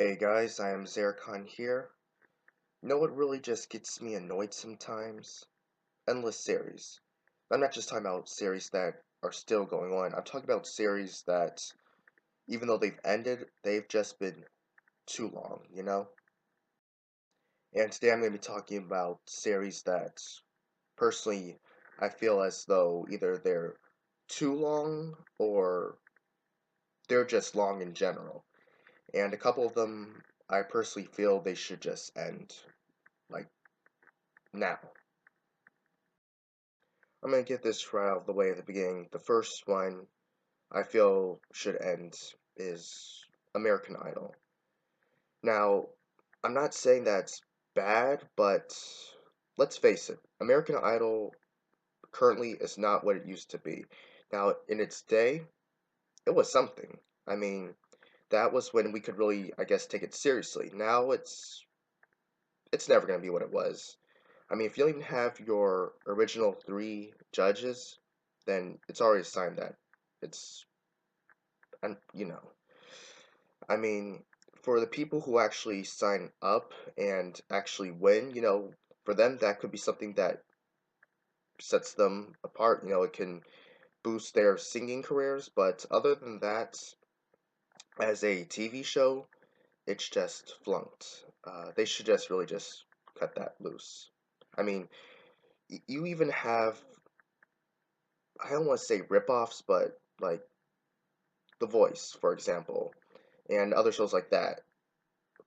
Hey guys, iamxeracon here. You know what really just gets me annoyed sometimes? Endless series. I'm not just talking about series that are still going on. I'm talking about series that, even though they've ended, they've just been too long, you know? And today I'm going to be talking about series that, personally, I feel as though either they're too long or they're just long in general. And a couple of them, I personally feel they should just end, like, now. I'm gonna get this right out of the way at the beginning. The first one I feel should end is American Idol. Now, I'm not saying that's bad, but let's face it, American Idol currently is not what it used to be. Now, in its day, it was something. I mean, that was when we could really, I guess, take it seriously. Now it's never gonna be what it was. I mean, if you don't even have your original three judges, then it's already a sign that it's, and I mean, for the people who actually sign up and actually win, for them that could be something that sets them apart. It can boost their singing careers, but other than that, as a TV show, it's just flunked. They should just really just cut that loose. I mean, you even have, I don't want to say ripoffs, but like The Voice, for example, and other shows like that,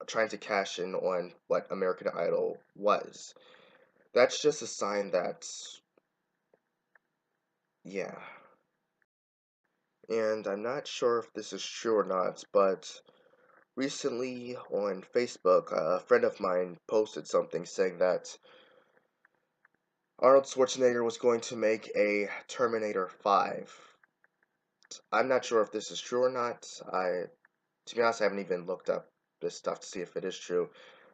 trying to cash in on what American Idol was. That's just a sign that, yeah. And I'm not sure if this is true or not, but recently on Facebook, a friend of mine posted something saying that Arnold Schwarzenegger was going to make a Terminator 5. I'm not sure if this is true or not. To be honest, I haven't even looked up this stuff to see if it is true.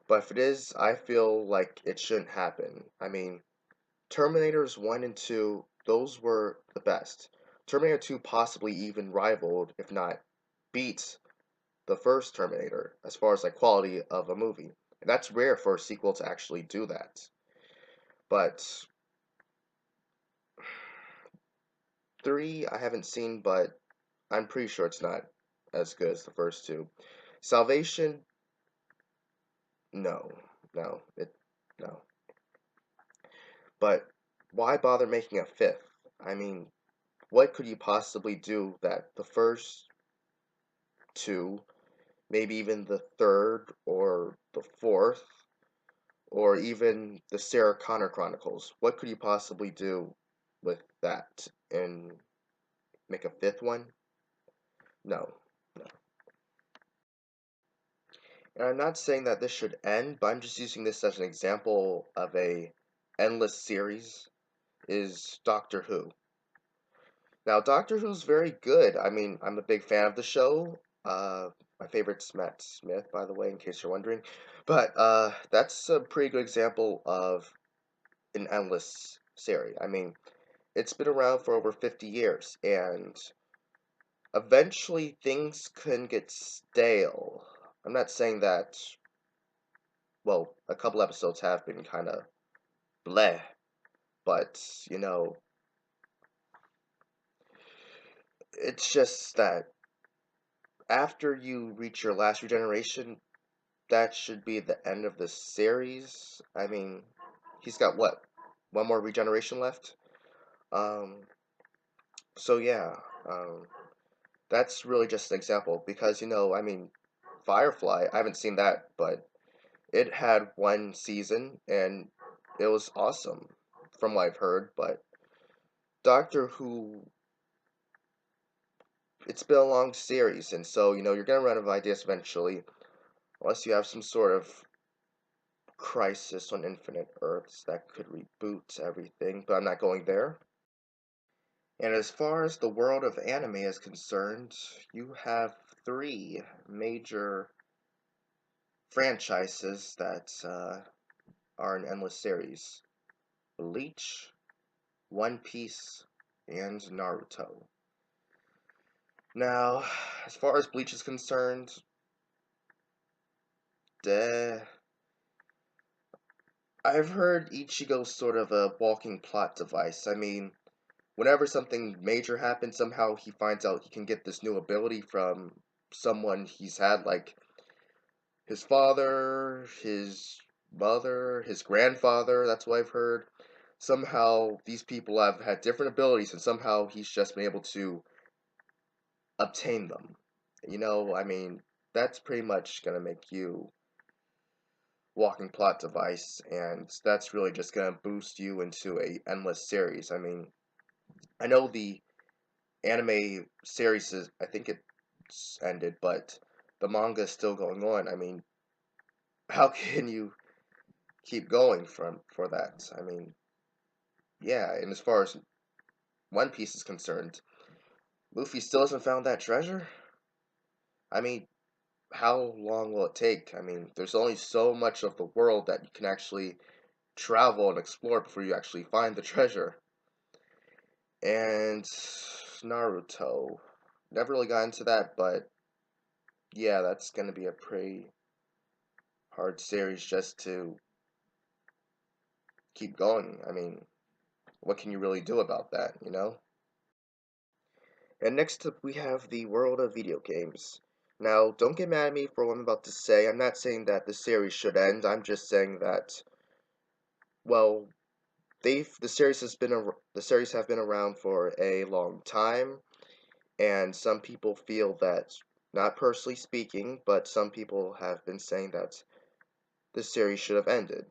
But if it is, I feel like it shouldn't happen. I mean, Terminators 1 and 2, those were the best. Terminator 2 possibly even rivaled, if not beat, the first Terminator as far as like quality of a movie. And that's rare for a sequel to actually do that. But 3 I haven't seen, but I'm pretty sure it's not as good as the first two. Salvation, no, no, no. But why bother making a fifth? I mean, what could you possibly do that the first two, maybe even the third or the fourth, or even the Sarah Connor Chronicles, what could you possibly do with that and make a fifth one? No, no. And I'm not saying that this should end, but I'm just using this as an example of a endless series is Doctor Who. Now, Doctor Who's very good. I mean, I'm a big fan of the show. My favorite's Matt Smith, by the way, in case you're wondering. But that's a pretty good example of an endless series. I mean, it's been around for over 50 years, and eventually things can get stale. I'm not saying that, well, a couple episodes have been kind of bleh, but, it's just that after you reach your last regeneration, that should be the end of the series. I mean, he's got what? One more regeneration left? Um, so yeah, um, that's really just an example because, I mean, Firefly, I haven't seen that, but it had one season and it was awesome from what I've heard, but Doctor Who, it's been a long series, and so, you're gonna run out of ideas eventually, unless you have some sort of Crisis on Infinite Earths that could reboot everything, but I'm not going there. And as far as the world of anime is concerned, you have three major franchises that are an endless series: Bleach, One Piece, and Naruto. Now, as far as Bleach is concerned, I've heard Ichigo's sort of a walking plot device. I mean, whenever something major happens, somehow he finds out he can get this new ability from someone he's had, like his father, his mother, his grandfather. That's what I've heard. Somehow these people have had different abilities, and somehow he's just been able to obtain them. I mean, that's pretty much gonna make you walking plot device, and that's really just gonna boost you into a endless series. I mean, I know the anime series is, I think it's ended, but the manga is still going on. I mean, how can you keep going for that? I mean, yeah, and as far as One Piece is concerned, Luffy still hasn't found that treasure? I mean, how long will it take? I mean, there's only so much of the world that you can actually travel and explore before you actually find the treasure. And Naruto. Never really got into that, but yeah, that's gonna be a pretty hard series just to keep going. I mean, what can you really do about that? And next up, we have the world of video games. Now, don't get mad at me for what I'm about to say. I'm not saying that the series should end. I'm just saying that, well, the series have been around for a long time, and some people feel that, not personally speaking, but some people have been saying that the series should have ended.